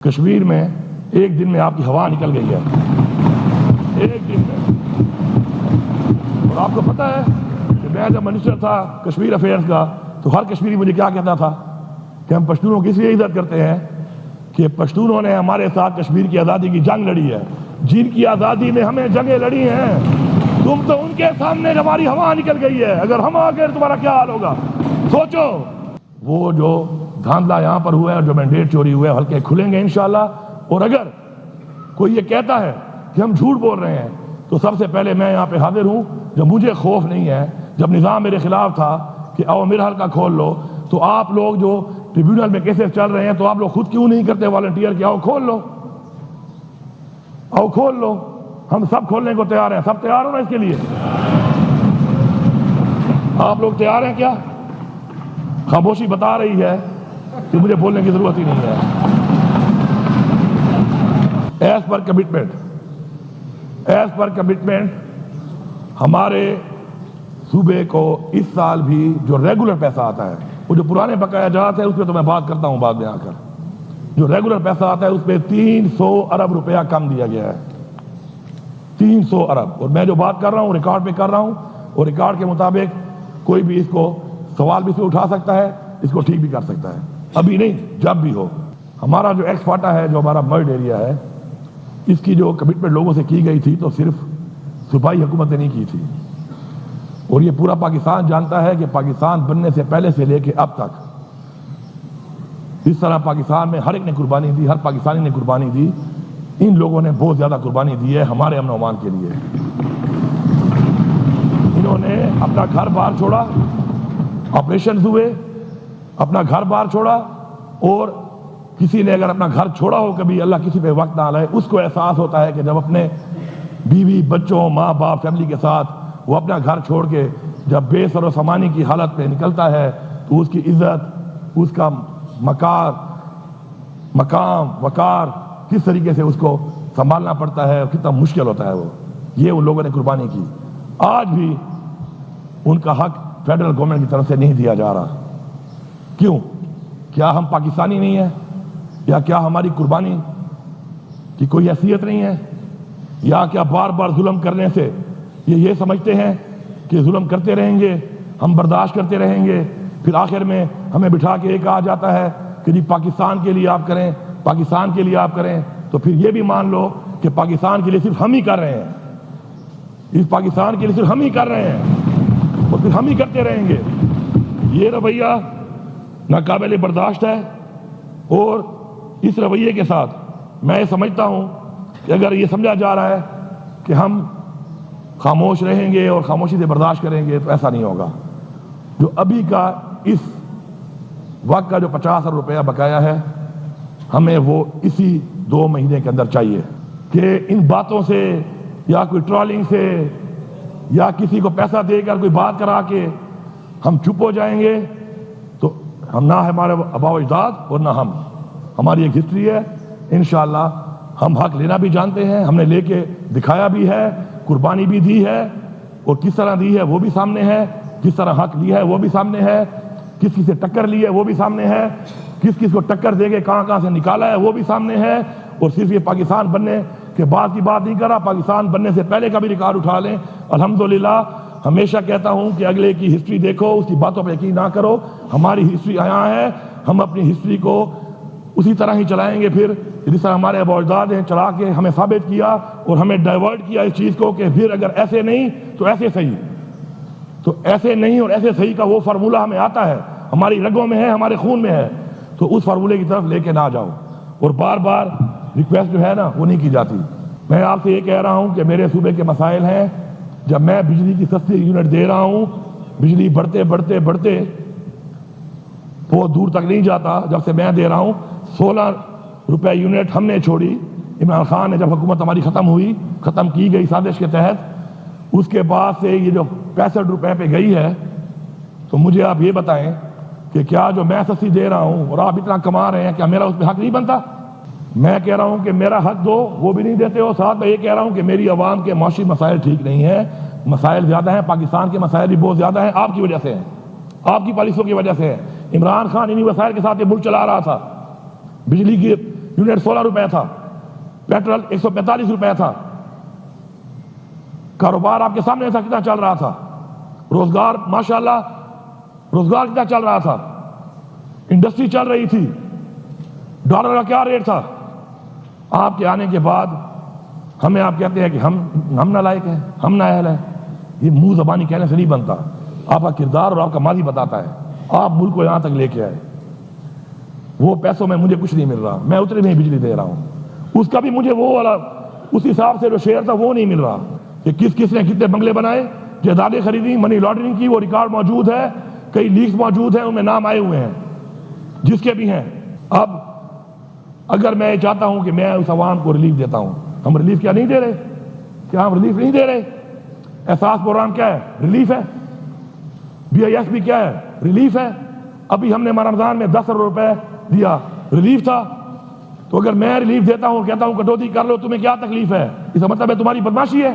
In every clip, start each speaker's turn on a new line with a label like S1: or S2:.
S1: کشمیر میں ایک دن میں آپ کی ہوا نکل گئی ہے، ایک دن میں۔ اور آپ کو پتہ ہے کہ میں جب منسٹر تھا کشمیر افیئرس کا تو ہر کشمیری مجھے کیا کہتا تھا کہ ہم پشتونوں کی اس لیے عزت کرتے ہیں کہ پشتونوں نے ہمارے ساتھ کشمیر کی آزادی کی جنگ لڑی ہے، جن کی آزادی میں ہمیں جنگیں لڑی ہیں۔ تم تو ان کے سامنے ہماری ہوا نکل گئی ہے، اگر ہم آ گئے تمہارا کیا حال ہوگا سوچو۔ وہ جو دھاندلا یہاں پر ہوا ہے اور جو مینڈیٹ چوری ہوا ہے، حلقے کھلیں گے انشاءاللہ۔ اور اگر کوئی یہ کہتا ہے کہ ہم جھوٹ بول رہے ہیں تو سب سے پہلے میں یہاں پہ حاضر ہوں، جب مجھے خوف نہیں ہے، جب نظام میرے خلاف تھا کہ آؤ میرا حلقہ کھول لو، تو آپ لوگ جو ٹریبیونل میں کیسز چل رہے ہیں تو آپ لوگ خود کیوں نہیں کرتے والنٹیئر کہ آؤ کھول لو، آؤ کھول لو۔ ہم سب کھولنے کو تیار ہیں، سب تیار ہو نا اس کے لیے؟ آپ لوگ تیار ہیں کیا؟ خاموشی بتا رہی ہے کہ مجھے بولنے کی ضرورت ہی نہیں ہے۔ ایز پر کمٹمنٹ ہمارے صوبے کو اس سال بھی جو ریگولر پیسہ آتا ہے، وہ جو پرانے بقایا جات ہے اس پہ تو میں بات کرتا ہوں بعد میں آ کر، جو ریگولر پیسہ آتا ہے اس پہ 300 ارب روپیہ کم دیا گیا ہے، 300 ارب۔ اور میں جو بات کر رہا ہوں ریکارڈ پہ کر رہا ہوں، اور ریکارڈ کے مطابق کوئی بھی اس کو سوال بھی سے اٹھا سکتا ہے، اس کو ٹھیک بھی کر سکتا ہے، ابھی نہیں جب بھی ہو۔ ہمارا جو ایکس فاٹا ہے، جو ہمارا مرڈ ایریا ہے، اس کی جو کمٹمنٹ لوگوں سے کی گئی تھی تو صرف صوبائی حکومت نے نہیں کی تھی، اور یہ پورا پاکستان جانتا ہے کہ پاکستان بننے سے پہلے سے لے کے اب تک اس طرح پاکستان میں ہر ایک نے قربانی دی، ہر پاکستانی نے قربانی دی۔ ان لوگوں نے بہت زیادہ قربانی دی ہے ہمارے امن و امان کے لیے۔ انہوں نے اپنا گھر بار چھوڑا، آپریشنز ہوئے، اپنا گھر بار چھوڑا، اور کسی نے اگر اپنا گھر چھوڑا ہو کبھی، اللہ کسی پہ وقت نہ لائے، اس کو احساس ہوتا ہے کہ جب اپنے بیوی بچوں ماں باپ فیملی کے ساتھ وہ اپنا گھر چھوڑ کے جب بے سر و سامانی کی حالت پہ نکلتا ہے تو اس کی عزت، اس کا مقام وقار کس طریقے سے اس کو سنبھالنا پڑتا ہے، اور کتنا مشکل ہوتا ہے وہ، یہ ان لوگوں نے قربانی کی۔ آج بھی ان کا حق فیڈرل گورنمنٹ کی طرف سے نہیں دیا جا رہا۔ کیوں؟ کیا ہم پاکستانی نہیں ہیں؟ یا کیا ہماری قربانی کی کوئی حیثیت نہیں ہے؟ یا کیا بار بار ظلم کرنے سے یہ سمجھتے ہیں کہ ظلم کرتے رہیں گے، ہم برداشت کرتے رہیں گے، پھر آخر میں ہمیں بٹھا کے ایک آ جاتا ہے کہ جی پاکستان کے لیے آپ کریں، پاکستان کے لیے آپ کریں، تو پھر یہ بھی مان لو کہ پاکستان کے لیے صرف ہم ہی کر رہے ہیں، اس پاکستان کے لیے صرف ہم ہی کر رہے ہیں، اور پھر ہم ہی کرتے رہیں گے۔ یہ رویہ ناقابل برداشت ہے، اور اس رویے کے ساتھ میں یہ سمجھتا ہوں کہ اگر یہ سمجھا جا رہا ہے کہ ہم خاموش رہیں گے اور خاموشی سے برداشت کریں گے تو ایسا نہیں ہوگا۔ جو ابھی کا اس وقت کا جو 50 ارب روپیہ بقایا ہے، ہمیں وہ اسی 2 مہینے کے اندر چاہیے، کہ ان باتوں سے یا کوئی ٹرالنگ سے یا کسی کو پیسہ دے کر کوئی بات کرا کے ہم چپ ہو جائیں گے تو ہم نہ ہمارے آباء و اجداد اور نہ ہماری ایک ہسٹری ہے۔ انشاءاللہ ہم حق لینا بھی جانتے ہیں، ہم نے لے کے دکھایا بھی ہے، قربانی بھی دی ہے، اور کس طرح دی ہے وہ بھی سامنے ہے، کس طرح حق لیا ہے وہ بھی سامنے ہے، کس سے ٹکر لی ہے وہ بھی سامنے ہے، کس کو ٹکر دے کے کہاں سے نکالا ہے وہ بھی سامنے ہے۔ اور صرف یہ پاکستان بننے کے بعد کی بات نہیں کر رہا، پاکستان بننے سے پہلے کا بھی ریکارڈ اٹھا لیں۔ الحمدللہ ہمیشہ کہتا ہوں کہ اگلے کی ہسٹری دیکھو، اس کی باتوں پہ یقین نہ کرو، ہماری ہسٹری یہاں ہے، ہم اپنی ہسٹری کو اسی طرح ہی چلائیں گے، پھر جس طرح ہمارے آباء و اجداد نے چلا کے ہمیں ثابت کیا اور ہمیں ڈائیورٹ کیا اس چیز کو کہ پھر اگر ایسے نہیں تو ایسے صحیح، تو ایسے نہیں اور ایسے صحیح کا وہ فارمولہ ہمیں آتا ہے، ہماری رگوں میں ہے، ہمارے خون میں ہے، تو اس فارمولے کی طرف لے کے نہ جاؤ، اور بار بار ریکویسٹ جو ہے نا وہ نہیں کی جاتی۔ میں آپ سے یہ کہہ رہا ہوں کہ میرے صوبے کے مسائل ہیں، جب میں بجلی کی سستی یونٹ دے رہا ہوں، بجلی بڑھتے بہت دور تک نہیں جاتا، جب سے میں دے رہا ہوں 16 روپے یونٹ ہم نے چھوڑی، عمران خان نے جب حکومت ہماری ختم کی گئی سازش کے تحت، اس کے بعد سے یہ جو 65 روپے پہ گئی ہے، تو مجھے آپ یہ بتائیں کہ کیا جو میں سستی دے رہا ہوں اور آپ اتنا کما رہے ہیں، کیا میرا اس پہ حق نہیں بنتا؟ میں کہہ رہا ہوں کہ میرا حق دو، وہ بھی نہیں دیتے ہو، ساتھ میں یہ کہہ رہا ہوں کہ میری عوام کے معاشی مسائل ٹھیک نہیں ہیں، مسائل زیادہ ہیں، پاکستان کے مسائل بھی بہت زیادہ ہیں، آپ کی وجہ سے ہیں، آپ کی پالیسیوں کی وجہ سے ہے۔ عمران خان انہی وسائل کے ساتھ یہ ملک چلا رہا تھا، بجلی کی یونٹ 16 روپے تھا، پیٹرول 145 روپے تھا، کاروبار آپ کے سامنے تھا کتنا چل رہا تھا، روزگار ماشاءاللہ روزگار کتنا چل رہا تھا، انڈسٹری چل رہی تھی، ڈالر کا کیا ریٹ تھا۔ آپ کے آنے کے بعد ہمیں آپ کہتے ہیں کہ ہم نالائق ہیں، ہم نااہل ہیں۔ یہ منہ زبانی کہنے سے نہیں بنتا، آپ کا کردار اور آپ کا ماضی بتاتا ہے۔ آپ ملک کو یہاں تک لے کے آئے، وہ پیسوں میں مجھے کچھ نہیں مل رہا، میں اتنے میں بجلی دے رہا ہوں، اس کا بھی مجھے وہ والا اس حساب سے جو شیئر تھا وہ نہیں مل رہا کہ کس نے کتنے بنگلے بنائے، جائیدادیں خریدی، منی لانڈرنگ کی، وہ ریکارڈ موجود ہے، کئی لیکس موجود ہیں، ان میں نام آئے ہوئے ہیں جس کے بھی ہیں۔ اب اگر میں چاہتا ہوں کہ میں اس عوام کو ریلیف دیتا ہوں، ہم ریلیف کیا نہیں دے رہے؟ کیا ہم ریلیف نہیں دے رہے؟ احساس پروگرام کیا ہے؟ ریلیف ہے۔ BIS بھی کیا ہے؟ ریلیف ہے۔ ابھی ہم نے رمضان میں 10 کروڑ روپے دیا، ریلیف تھا۔ تو اگر میں ریلیف دیتا ہوں، کہتا ہوں کٹوتی کر لو، تمہیں کیا تکلیف ہے؟ اس کا مطلب ہے تمہاری بدماشی ہے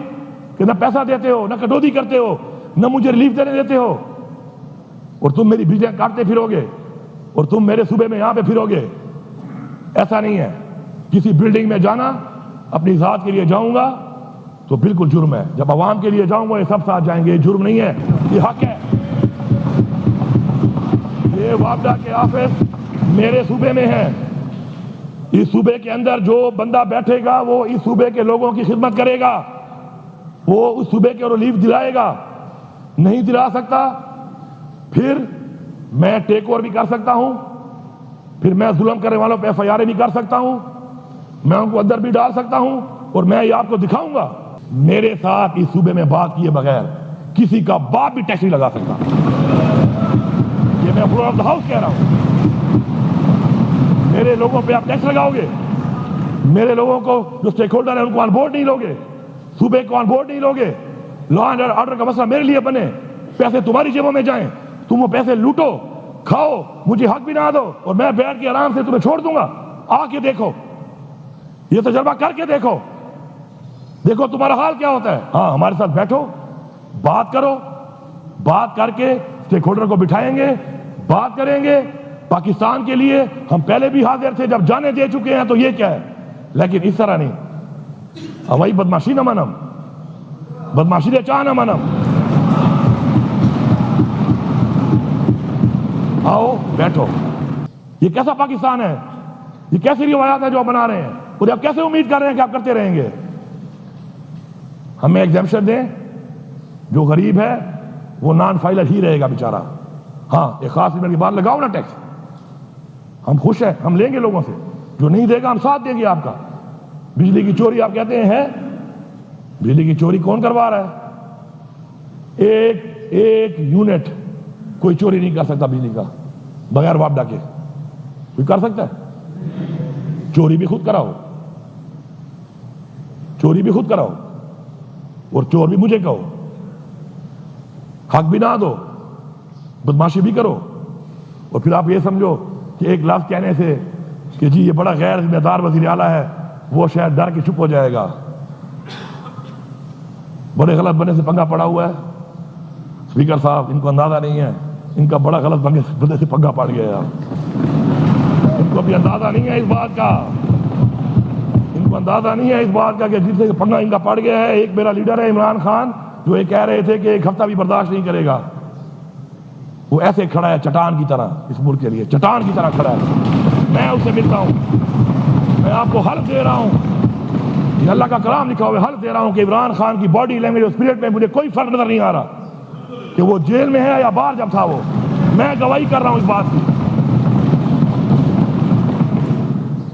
S1: کہ نہ پیسہ دیتے ہو، نہ کٹوتی کرتے ہو، نہ مجھے ریلیف دینے دیتے ہو، اور تم میری بجلیاں کاٹتے پھرو گے، اور تم میرے صوبے میں یہاں پہ پھرو گے۔ ایسا نہیں ہے۔ کسی بلڈنگ میں جانا، اپنی ذات کے لیے جاؤں گا تو بالکل جرم ہے، جب عوام کے لیے جاؤں گا یہ سب ساتھ جائیں گے، یہ جرم نہیں ہے، یہ حق ہے۔ یہ وابڈا کے آفس میرے صوبے میں ہے، اس صوبے کے اندر جو بندہ بیٹھے گا وہ اس صوبے کے لوگوں کی خدمت کرے گا، وہ اس صوبے کے ریلیف دلائے گا۔ نہیں دلا سکتا، پھر میں ٹیک اوور بھی کر سکتا ہوں، پھر میں ظلم کرنے والوں پہ FIR بھی کر سکتا ہوں، میں ان کو اندر بھی ڈال سکتا ہوں، اور میں یہ آپ کو دکھاؤں گا میرے ساتھ اس صوبے میں بات کیے بغیر کسی کا باپ بھی ٹیکس نہیں لگا سکتا۔ یہ میں فلور آف دا ہاؤس کہہ رہا ہوں۔ میرے لوگوں پہ آپ ٹیکس لگاؤ گے، میرے لوگوں کو جو اسٹیک ہولڈر ہیں ان کو آن بورڈ نہیں لوگے، صوبے کو آن بورڈ نہیں لوگے، لا اینڈ آرڈر کا مسئلہ میرے لیے بنے، پیسے تمہاری جیبوں میں جائیں، تم وہ پیسے لوٹو، کھاؤ، مجھے حق بھی نہ دو، اور میں بیٹھ کے آرام سے تمہیں چھوڑ دوں گا۔ آ کے دیکھو، یہ تجربہ کر کے دیکھو، دیکھو تمہارا حال کیا ہوتا ہے۔ ہاں، ہمارے ساتھ بیٹھو، بات کرو، بات کر کے اسٹیک ہولڈر کو بٹھائیں گے، بات کریں گے۔ پاکستان کے لیے ہم پہلے بھی حاضر تھے، جب جانے دے چکے ہیں تو یہ کیا ہے، لیکن اس طرح نہیں۔ ہوائی بدماشی نہ منم، بدماشی دے چاہ نہ منم۔ آؤ بیٹھو۔ یہ کیسا پاکستان ہے؟ یہ کیسی روایات ہے جو آپ بنا رہے ہیں، اور آپ کیسے امید کر رہے ہیں کہ آپ کرتے رہیں گے؟ ہمیں ایگزیمپشن دیں، جو غریب ہے وہ نان فائلر ہی رہے گا بیچارہ۔ ہاں، ایک خاص لیمٹ کے بعد لگاؤ نا ٹیکس، ہم خوش ہیں، ہم لیں گے لوگوں سے، جو نہیں دے گا ہم ساتھ دیں گے آپ کا۔ بجلی کی چوری آپ کہتے ہیں بجلی کی چوری کون کروا رہا ہے؟ ایک یونٹ کوئی چوری نہیں کر سکتا بجلی کا بغیر وابڈا کے۔ کوئی کر سکتا ہے؟ چوری بھی خود کراؤ، چوری بھی خود کراؤ، اور چور بھی مجھے کہو، حق بھی نہ دو، بدماشی بھی کرو، اور پھر آپ یہ سمجھو کہ ایک لفظ کہنے سے کہ جی یہ بڑا غیر ذمہ دار وزیر اعلیٰ ہے، وہ شاید ڈر کے چپ ہو جائے گا۔ بڑے غلط بنے سے پنگا پڑا ہوا ہے اسپیکر صاحب، ان کو اندازہ نہیں ہے، ان کا بڑا غلط بندے سے پنگا پڑ گیا ہے، ان کو بھی اندازہ نہیں ہے اس بات کا، ان کو اندازہ نہیں ہے اس بات کا کہ جس سے پنگا ان کا پڑ گیا ہے۔ ایک میرا لیڈر ہے عمران خان، جو یہ کہہ رہے تھے کہ ایک ہفتہ بھی برداشت نہیں کرے گا، وہ ایسے کھڑا ہے چٹان کی طرح، اس ملک کے لیے چٹان کی طرح کھڑا ہے۔ میں اس سے ملتا ہوں، میں آپ کو حلف دے رہا ہوں، یہ اللہ کا کلام لکھا ہوا ہے، حلف دے رہا ہوں کہ عمران خان کی باڈی لینگویج اور اسپرٹ میں مجھے کوئی فرق نظر نہیں آ رہا کہ وہ جیل میں ہے یا باہر جب تھا، وہ میں گواہی کر رہا ہوں اس بات کی۔